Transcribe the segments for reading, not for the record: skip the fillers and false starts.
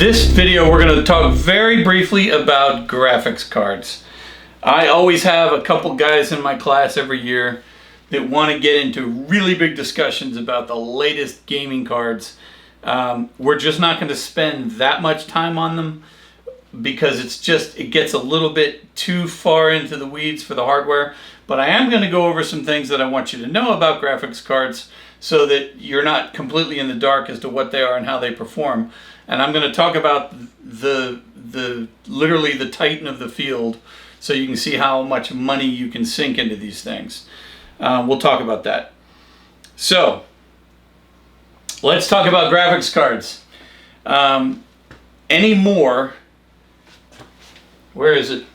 This video we're going to talk very briefly about graphics cards. I always have a couple guys in my class every year that want to get into really big discussions about the latest gaming cards. We're just not going to spend that much time on them because it gets a little bit too far into the weeds for the hardware. But I am going to go over some things that I want you to know about graphics cards so that you're not completely in the dark as to what they are and how they perform. And I'm going to talk about literally the titan of the field, so you can see how much money you can sink into these things. We'll talk about that. So let's talk about graphics cards. Anymore, where is it?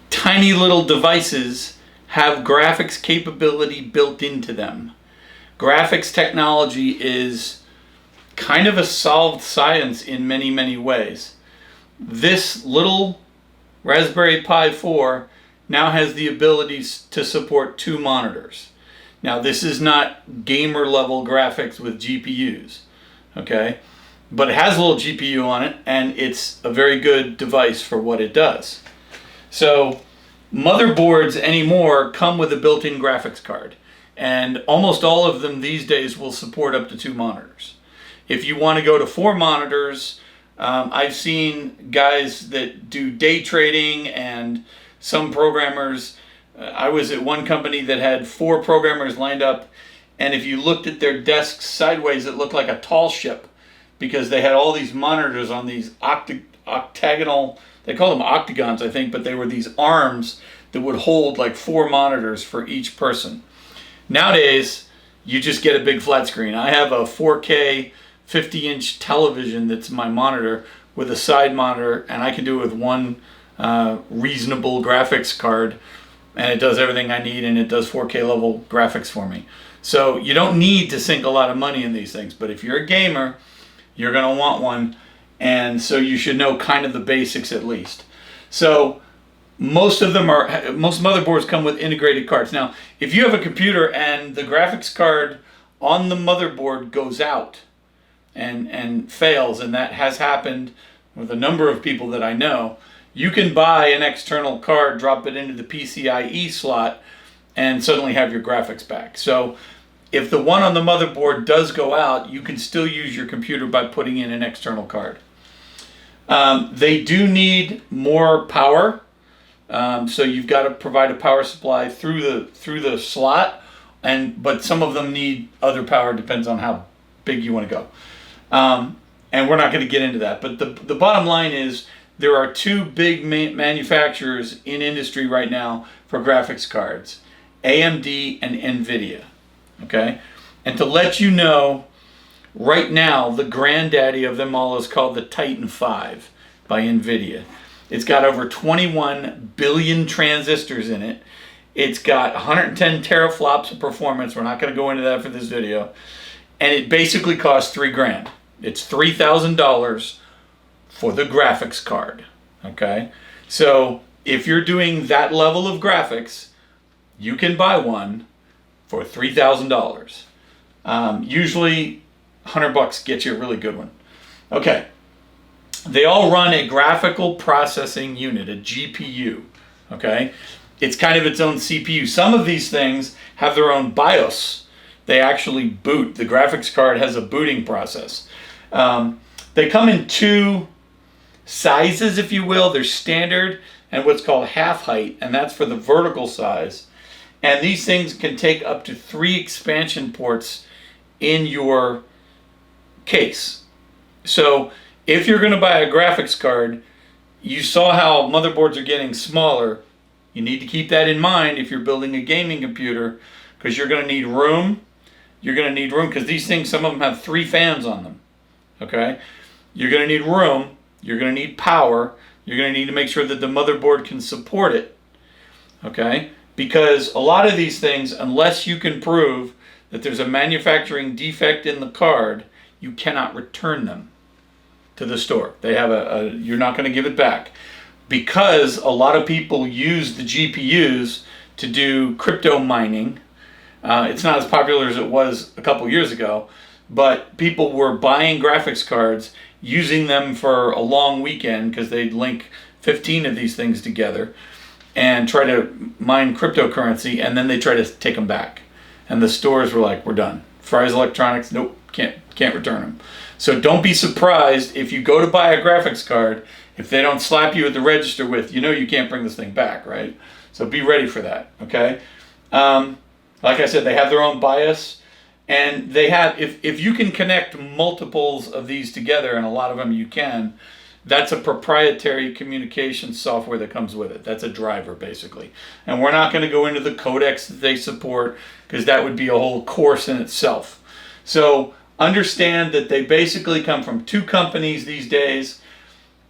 Tiny little devices have graphics capability built into them. Graphics technology is kind of a solved science in many, many ways. This little Raspberry Pi 4 now has the abilities to support 2 monitors. Now, this is not gamer level graphics with GPUs, okay? But it has a little GPU on it, and it's a very good device for what it does. So motherboards anymore come with a built-in graphics card, and almost all of them these days will support up to 2 monitors. If you want to go to 4 monitors, I've seen guys that do day trading and some programmers. I was at one company that had 4 programmers lined up, and if you looked at their desks sideways, it looked like a tall ship because they had all these monitors on these octagonal, they call them octagons, I think, but they were these arms that would hold like 4 monitors for each person. Nowadays, you just get a big flat screen. I have a 4K 50-inch television that's my monitor with a side monitor, and I can do it with one reasonable graphics card, and it does everything I need, and it does 4K level graphics for me. So you don't need to sink a lot of money in these things, but if you're a gamer, you're going to want one, and so you should know kind of the basics at least. So most motherboards come with integrated cards. Now, if you have a computer and the graphics card on the motherboard goes out and fails, and that has happened with a number of people that I know, you can buy an external card, drop it into the PCIe slot, and suddenly have your graphics back. So if the one on the motherboard does go out, you can still use your computer by putting in an external card. They do need more power, so you've got to provide a power supply through the slot, but some of them need other power, depends on how big you want to go. And we're not going to get into that, but the bottom line is there are 2 big manufacturers in industry right now for graphics cards, AMD and NVIDIA, okay? And to let you know, right now, the granddaddy of them all is called the Titan V by NVIDIA. It's got over 21 billion transistors in it. It's got 110 teraflops of performance. We're not going to go into that for this video. And it basically costs $3,000. It's $3,000 for the graphics card, okay? So if you're doing that level of graphics, you can buy one for $3,000. Usually $100 gets you a really good one. Okay, they all run a graphical processing unit, a GPU, okay? It's kind of its own CPU. Some of these things have their own BIOS. They actually boot. The graphics card has a booting process. They come in 2 sizes, if you will. There's standard and what's called half height, and that's for the vertical size. And these things can take up to 3 expansion ports in your case. So if you're going to buy a graphics card, you saw how motherboards are getting smaller. You need to keep that in mind if you're building a gaming computer, because you're going to need room. You're going to need room because these things, some of them have 3 fans on them, okay? You're going to need room. You're going to need power. You're going to need to make sure that the motherboard can support it, okay? Because a lot of these things, unless you can prove that there's a manufacturing defect in the card, you cannot return them to the store. They have you're not going to give it back. Because a lot of people use the GPUs to do crypto mining. It's not as popular as it was a couple years ago, but people were buying graphics cards, using them for a long weekend because they'd link 15 of these things together and try to mine cryptocurrency, and then they try to take them back. And the stores were like, we're done. Fry's Electronics, nope, can't return them. So don't be surprised if you go to buy a graphics card, if they don't slap you at the register with, you can't bring this thing back, right? So be ready for that, okay? Like I said, they have their own BIOS, and they have, if you can connect multiples of these together, and a lot of them you can, that's a proprietary communication software that comes with it. That's a driver, basically. And we're not going to go into the codecs that they support, because that would be a whole course in itself. So understand that they basically come from two companies these days.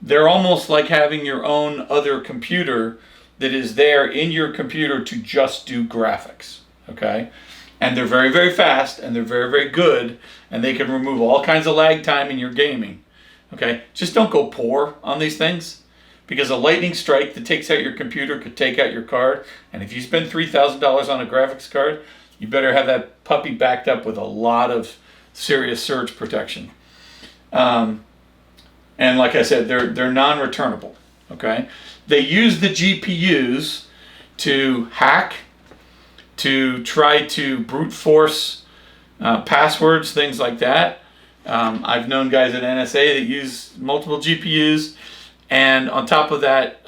They're almost like having your own other computer that is there in your computer to just do graphics, okay? And they're very, very fast, and they're very, very good, and they can remove all kinds of lag time in your gaming, okay? Just don't go poor on these things, because a lightning strike that takes out your computer could take out your card, and if you spend $3,000 on a graphics card, you better have that puppy backed up with a lot of serious surge protection. And like I said, they're non-returnable, okay? They use the GPUs to hack, to try to brute force passwords, things like that. I've known guys at NSA that use multiple GPUs, and on top of that,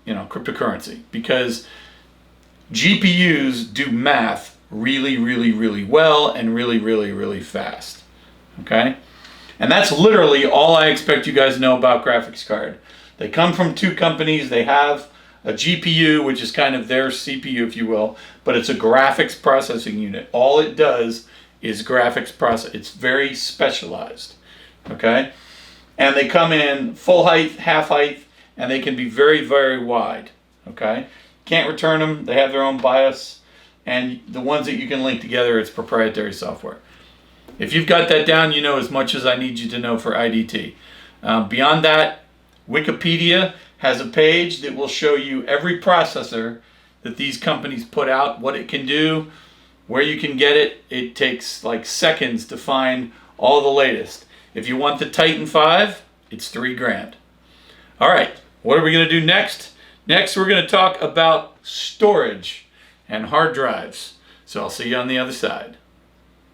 cryptocurrency, because GPUs do math really, really, really well and really, really, really fast, okay? And that's literally all I expect you guys to know about graphics card. They come from two companies. They have a GPU, which is kind of their CPU, if you will, but it's a graphics processing unit. All it does is graphics process. It's very specialized, okay? And they come in full height, half height, and they can be very, very wide, okay? Can't return them. They have their own BIOS, and the ones that you can link together, it's proprietary software. If you've got that down, you know as much as I need you to know for IDT. Beyond that, Wikipedia has a page that will show you every processor that these companies put out, what it can do, where you can get it. It takes like seconds to find all the latest. If you want the Titan 5, it's $3,000. All right, what are we going to do next? Next, we're going to talk about storage and hard drives. So I'll see you on the other side.